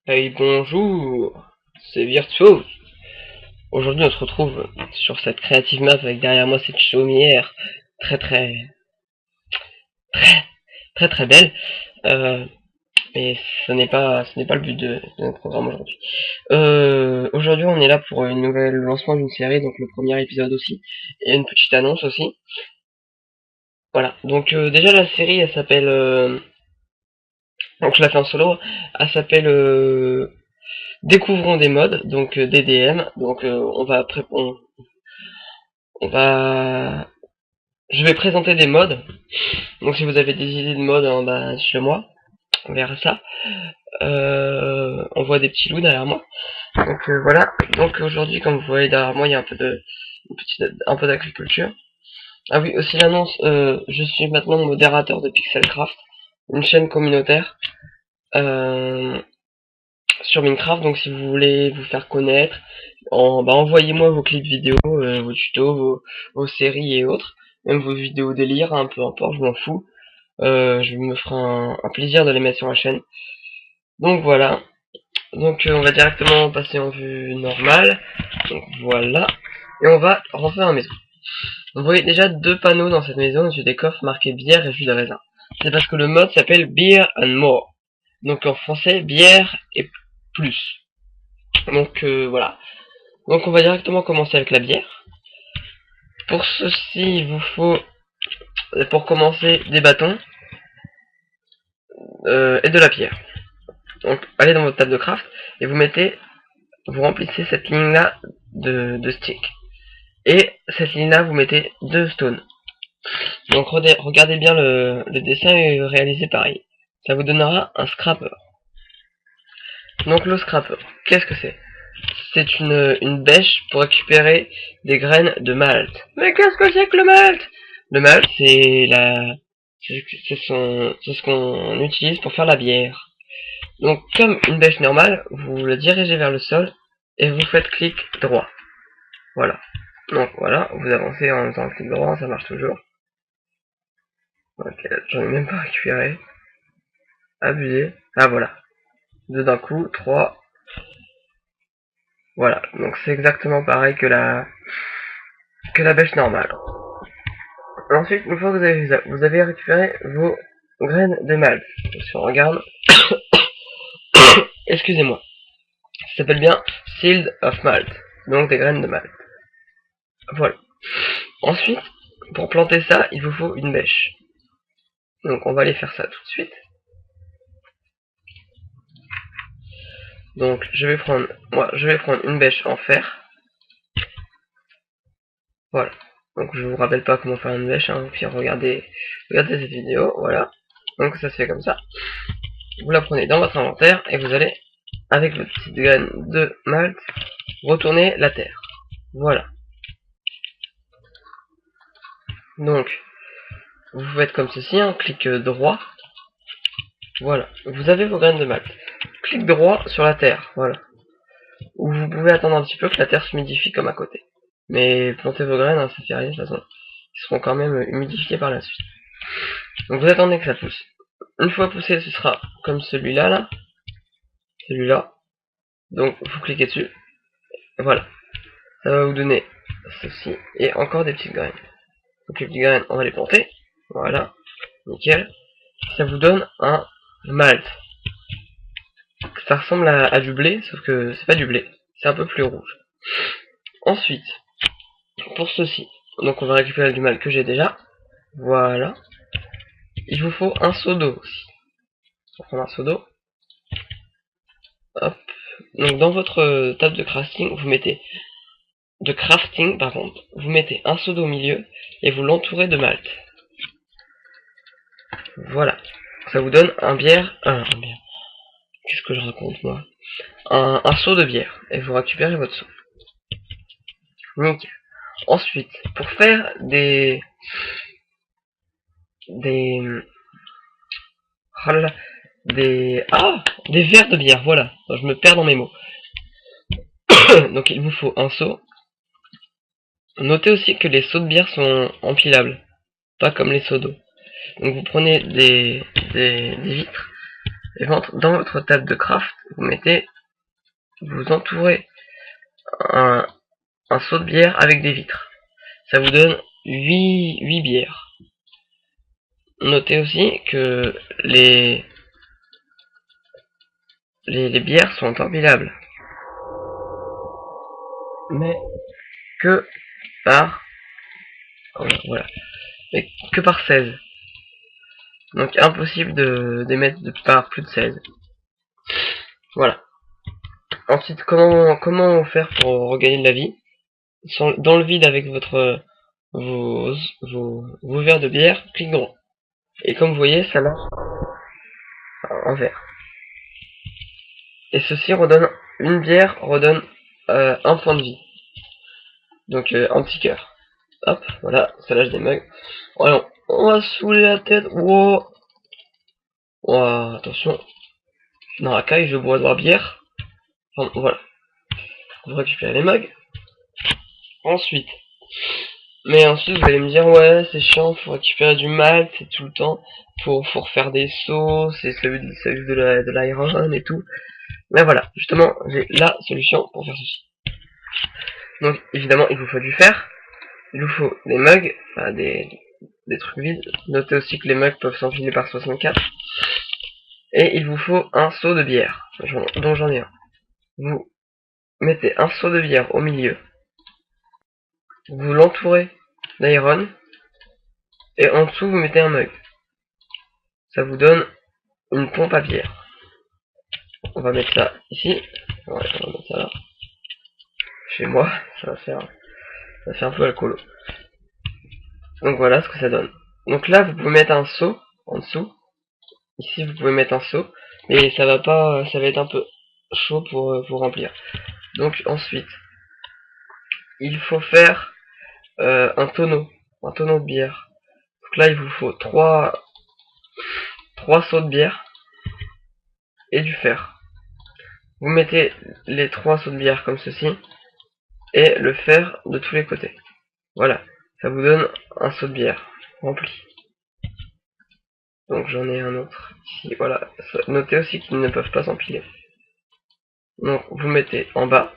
Hey, bonjour, c'est Virtuose. Aujourd'hui, on se retrouve sur cette Creative Map avec derrière moi cette chaumière très très très très belle. Euh, mais ce n'est pas le but de notre programme aujourd'hui. Aujourd'hui, on est là pour une nouvelle lancement d'une série, donc le premier épisode aussi, et une petite annonce aussi. Voilà. Donc déjà la série, elle s'appelle, donc je la fais en solo. Elle s'appelle Découvrons des modes, donc DDM. Donc on va je vais présenter des modes. Donc si vous avez des idées de modes, hein, bah, dites-le moi. On verra ça. On voit des petits loups derrière moi. Donc voilà. Donc aujourd'hui, comme vous voyez derrière moi, il y a un peu d'agriculture. Ah oui, aussi l'annonce. Je suis maintenant modérateur de Pixelcraft, une chaîne communautaire sur Minecraft. Donc si vous voulez vous faire connaître, envoyez-moi vos clips vidéo, vos tutos, vos séries et autres, même vos vidéos délire, hein, peu importe, je m'en fous. Je me ferai un plaisir de les mettre sur la chaîne. Donc voilà. Donc on va directement passer en vue normale. Donc voilà. Et on va rentrer dans la maison. Vous voyez déjà deux panneaux dans cette maison sur des coffres marqués bière et jus de raisin. C'est parce que le mode s'appelle Beer and More. Donc en français, bière et plus. Donc voilà. Donc on va directement commencer avec la bière. Pour ceci, il vous faut, pour commencer, des bâtons et de la pierre. Donc allez dans votre table de craft et vous remplissez cette ligne là de stick. Et cette ligne là vous mettez 2 stones. Donc regardez bien le dessin est réalisé pareil. Ça vous donnera un scrapper. Donc le scrapper, qu'est-ce que c'est? C'est une bêche pour récupérer des graines de malt. Mais qu'est-ce que c'est que le malt? Le malt c'est ce qu'on utilise pour faire la bière. Donc comme une bêche normale, vous la dirigez vers le sol et vous faites clic droit. Voilà. Donc voilà, vous avancez en faisant clic droit, ça marche toujours. Ok, j'en ai même pas récupéré. Abusé. Ah voilà. Deux d'un coup, trois. Voilà. Donc c'est exactement pareil que la bêche normale. Ensuite, une fois que vous avez fait ça, vous avez récupéré vos graines de malt. Si on regarde, excusez-moi. Ça s'appelle bien Seed of Malt. Donc des graines de malt. Voilà. Ensuite, pour planter ça, il vous faut une bêche. Donc on va aller faire ça tout de suite. Donc je vais prendre une bêche en fer. Voilà. Donc je vous rappelle pas comment faire une bêche, hein, puis regardez cette vidéo, voilà. Donc ça se fait comme ça. Vous la prenez dans votre inventaire et vous allez, avec votre petite graine de malt, retourner la terre. Voilà. Donc, vous faites comme ceci, un clic droit. Voilà. Vous avez vos graines de malt. Clic droit sur la terre, voilà. Ou vous pouvez attendre un petit peu que la terre s'humidifie comme à côté. Mais plantez vos graines, hein, ça fait rien de toute façon. Ils seront quand même humidifiés par la suite. Donc vous attendez que ça pousse. Une fois poussé, ce sera comme celui-là, là. Celui-là. Donc vous cliquez dessus. Voilà. Ça va vous donner ceci. Et encore des petites graines. Donc les petites graines, on va les planter. Voilà. Nickel. Ça vous donne un malt. Ça ressemble à du blé, sauf que c'est pas du blé. C'est un peu plus rouge. Ensuite, pour ceci, donc on va récupérer du malt que j'ai déjà. Voilà. Il vous faut un seau d'eau aussi. On va prendre un seau d'eau. Hop. Donc dans votre table de crafting, vous mettez un seau d'eau au milieu et vous l'entourez de malt. Voilà. Ça vous donne un bière. Qu'est-ce que je raconte moi? Un seau de bière. Et vous récupérez votre seau. Nickel. Ensuite, pour faire des oh là là, des verres de bière, voilà. Je me perds dans mes mots. Donc il vous faut un seau. Notez aussi que les seaux de bière sont empilables, pas comme les seaux d'eau. Donc vous prenez des vitres Et dans votre table de craft, vous entourez un seau de bière avec des vitres. Ça vous donne 8 bières. Notez aussi que les bières sont empilables, mais que par voilà, mais que par 16. Donc impossible d'émettre par plus de 16. Voilà. Ensuite, comment faire pour regagner de la vie? Dans le vide avec vos verres de bière, clic droit. Et comme vous voyez, ça lâche un verre. Et ceci redonne, une bière redonne un point de vie. Donc un petit cœur. Hop, voilà, ça lâche des mugs. Alors, on va saouler la tête. Wow. Wow, attention. Dans la caille, je bois de la bière. Enfin, voilà. Vous récupérez les mugs. Ensuite. Mais ensuite, vous allez me dire, ouais, c'est chiant, faut récupérer du malt, c'est tout le temps. Faut refaire des sauts, c'est celui de l'iron et tout. Mais voilà, justement, j'ai la solution pour faire ceci. Donc, évidemment, il vous faut du fer. Il vous faut des mugs, enfin, des trucs vides. Notez aussi que les mugs peuvent s'empiler par 64. Et il vous faut un seau de bière, dont j'en ai un. Vous mettez un seau de bière au milieu. Vous l'entourez d'iron. Et en dessous, vous mettez un mug. Ça vous donne une pompe à bière. On va mettre ça ici. Ouais, on va mettre ça là. Chez moi, ça va faire un peu alcoolo. Donc voilà ce que ça donne. Donc là, vous pouvez mettre un seau en dessous. Ici, vous pouvez mettre un seau. Mais ça va être un peu chaud pour remplir. Donc ensuite, il faut faire un tonneau de bière. Donc là, il vous faut 3 seaux de bière et du fer. Vous mettez les 3 seaux de bière comme ceci et le fer de tous les côtés. Voilà, ça vous donne un seau de bière rempli. Donc j'en ai un autre ici, voilà. Notez aussi qu'ils ne peuvent pas s'empiler. Donc vous mettez en bas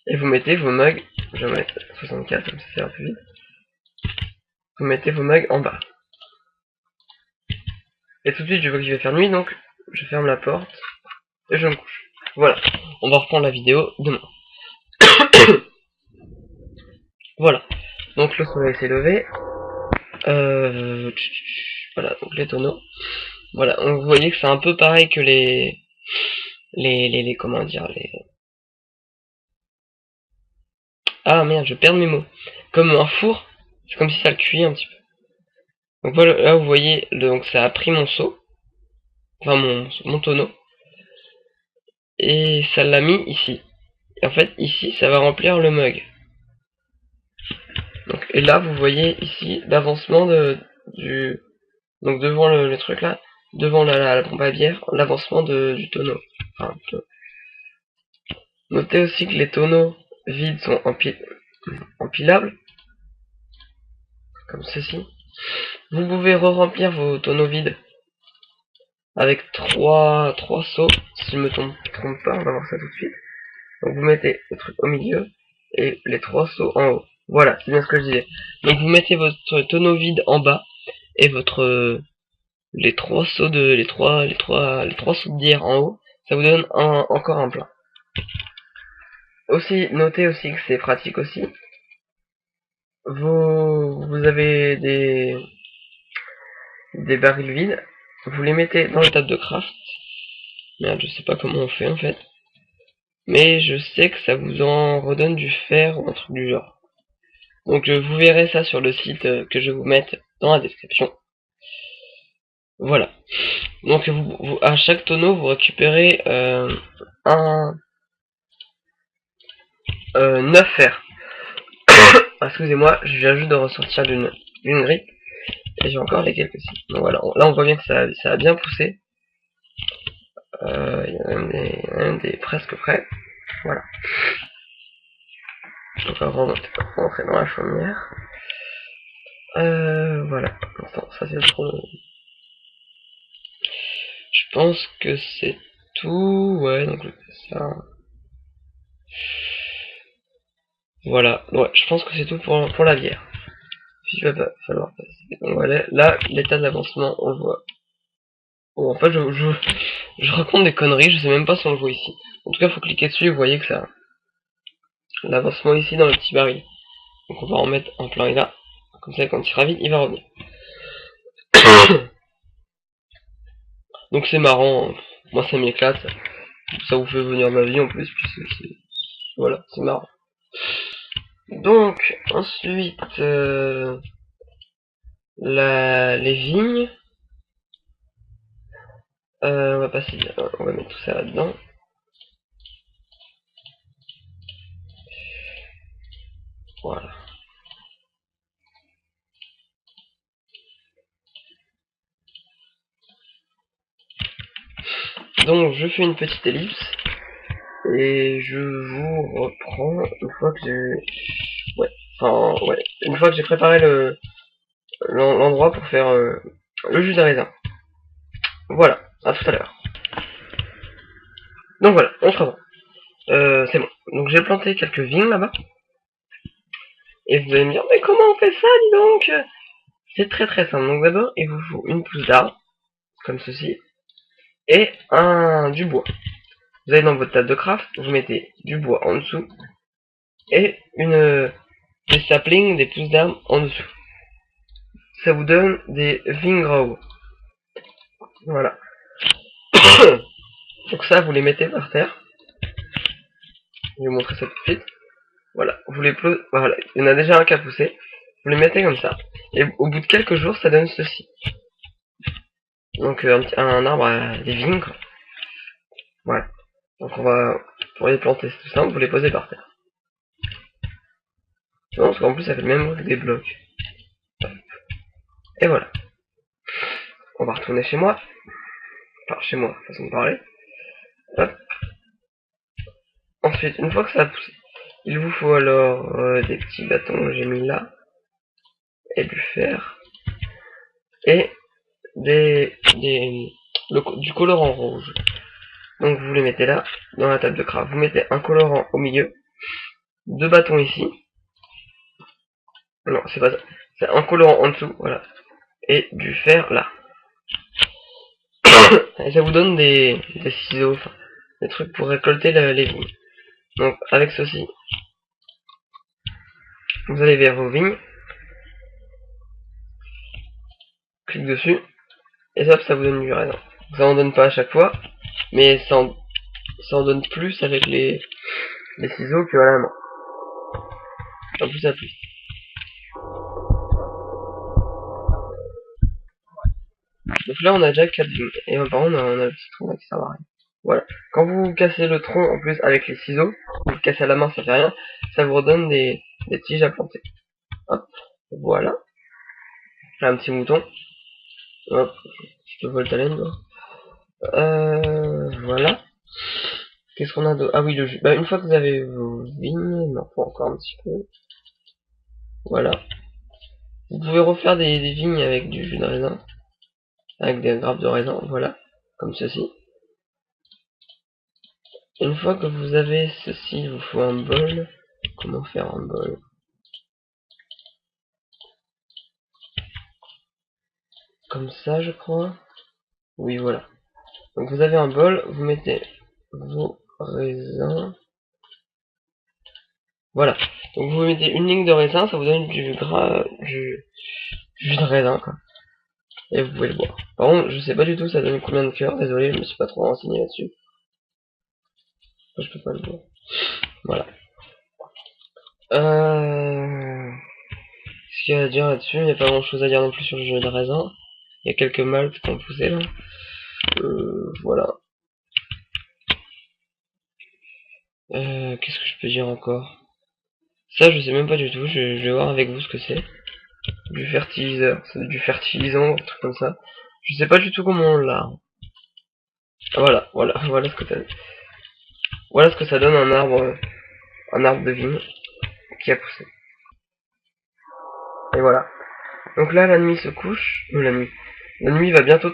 et vous mettez vos mugs. Je vais mettre 64 comme ça c'est un peu vite. Vous mettez vos mugs en bas. Et tout de suite je vois que je vais faire nuit, donc je ferme la porte et je me couche. Voilà, on va reprendre la vidéo demain. Voilà, donc le soleil s'est levé. Voilà, donc les tonneaux. Voilà, vous voyez que c'est un peu pareil que comment dire, ah merde, je perds mes mots. Comme un four, c'est comme si ça le cuit un petit peu. Donc voilà, là vous voyez, donc ça a pris mon seau, enfin mon tonneau, et ça l'a mis ici. Et en fait, ici, ça va remplir le mug. Donc, et là, vous voyez ici l'avancement donc devant le truc là, devant la pompe à bière, l'avancement du tonneau. Enfin, notez aussi que les tonneaux vides sont empilables, comme ceci. Vous pouvez re-remplir vos tonneaux vides avec 3 seaux, si je me trompe pas, on va voir ça tout de suite. Donc vous mettez le truc au milieu et les 3 seaux en haut. Voilà, c'est bien ce que je disais. Donc vous mettez votre tonneau vide en bas et les 3 seaux les trois seaux de bière en haut, ça vous donne encore un plein. Aussi, notez aussi que c'est pratique aussi. Vous avez des barils vides, vous les mettez dans la table de craft. Merde, je sais pas comment on fait en fait. Mais je sais que ça vous en redonne du fer ou un truc du genre. Donc vous verrez ça sur le site que je vais vous mettre dans la description. Voilà. Donc à chaque tonneau, vous récupérez 9 fer. Excusez-moi, je viens juste de ressortir d'une grippe. Et j'ai encore les quelques ci. Donc voilà, là on voit bien que ça a bien poussé. Il y a même des presque prêts. Voilà. Donc on va rentrer dans la chaumière. Voilà. Attends, ça c'est trop. pense que c'est tout. Ouais, donc ça. Voilà, ouais, je pense que c'est tout pour la bière. Il va pas falloir passer. Donc voilà, là, l'état d'avancement, on le voit. Bon, en fait, je raconte des conneries, je sais même pas si on le voit ici. En tout cas, faut cliquer dessus et vous voyez que ça. L'avancement ici dans le petit baril. Donc on va en mettre en plein là. Comme ça, quand il sera vide, il va revenir. Donc c'est marrant, moi ça m'éclate. Ça vous fait venir ma vie en plus, puis voilà, c'est marrant. Donc, ensuite, les vignes. On va passer, on va mettre tout ça là-dedans. Voilà. Donc je fais une petite ellipse et je vous reprends une fois que j'ai, une fois que j'ai préparé l'endroit pour faire le jus de raisin. Voilà, à tout à l'heure. Donc voilà, on se revoit. C'est bon. Donc j'ai planté quelques vignes là-bas. Et vous allez me dire, mais comment on fait ça, dis donc? C'est très très simple. Donc d'abord, il vous faut une pousse d'arbre, comme ceci, et du bois. Vous allez dans votre table de craft, vous mettez du bois en dessous, et des saplings, des pousses d'arbre en dessous. Ça vous donne des Vingrau. Voilà. Donc ça, vous les mettez par terre. Je vais vous montrer ça tout de suite. Voilà. Vous les voilà. Il y en a déjà un qui a poussé. Vous les mettez comme ça. Et au bout de quelques jours, ça donne ceci. Donc un arbre à des vignes, quoi. Voilà. Donc pour les planter, c'est tout simple, vous les posez par terre. Non, parce qu'en plus ça fait le même bruit que des blocs. Et voilà. On va retourner chez moi. Enfin, chez moi, façon de parler. Hop. Ensuite, une fois que ça a poussé, il vous faut alors des petits bâtons que j'ai mis là. Et du fer. Et du colorant rouge. Donc vous les mettez là, dans la table de craft. Vous mettez un colorant au milieu. Deux bâtons ici. Non, c'est pas ça. C'est un colorant en dessous, voilà. Et du fer là. Et ça vous donne des ciseaux, enfin, des trucs pour récolter les vignes. Donc avec ceci, vous allez vers vos vignes, clique dessus, et ça vous donne du raisin. Ça en donne pas à chaque fois, mais ça en donne plus avec les ciseaux que à la main. En plus ça plus. Donc là on a déjà 4 vignes, et par contre on a le petit tronc qui sert à rien. Voilà. Quand vous cassez le tronc en plus avec les ciseaux, vous le cassez à la main, ça fait rien, ça vous redonne des tiges à planter. Hop, voilà. Là, un petit mouton. Hop, je te vole ta laine, toi. Voilà. Qu'est-ce qu'on a d'autre? Ah oui, le jus. Bah, une fois que vous avez vos vignes, non, faut encore un petit peu. Voilà. Vous pouvez refaire des vignes avec du jus de raisin. Avec des grappes de raisin, voilà. Comme ceci. Une fois que vous avez ceci, il vous faut un bol. Comment faire un bol? Comme ça, je crois. Oui, voilà. Donc vous avez un bol, vous mettez vos raisins. Voilà. Donc vous mettez une ligne de raisin, ça vous donne du jus de raisin, quoi. Et vous pouvez le boire. Par contre, je sais pas du tout ça donne combien de cœurs, désolé, je me suis pas trop renseigné là-dessus. Je peux pas le boire. Voilà. Ce qu'il y a à dire là-dessus, il n'y a pas grand chose à dire non plus sur le jus de raisin. Il y a quelques maltes qui ont poussé là. Voilà. Qu'est-ce que je peux dire encore? Ça, je sais même pas du tout, je vais voir avec vous ce que c'est. Du fertiliseur, c'est du fertilisant, un truc comme ça. Je sais pas du tout comment on l'a. Voilà ce que ça donne. Voilà ce que ça donne un arbre de vigne qui a poussé. Et voilà. Donc là, la nuit se couche. La nuit va bientôt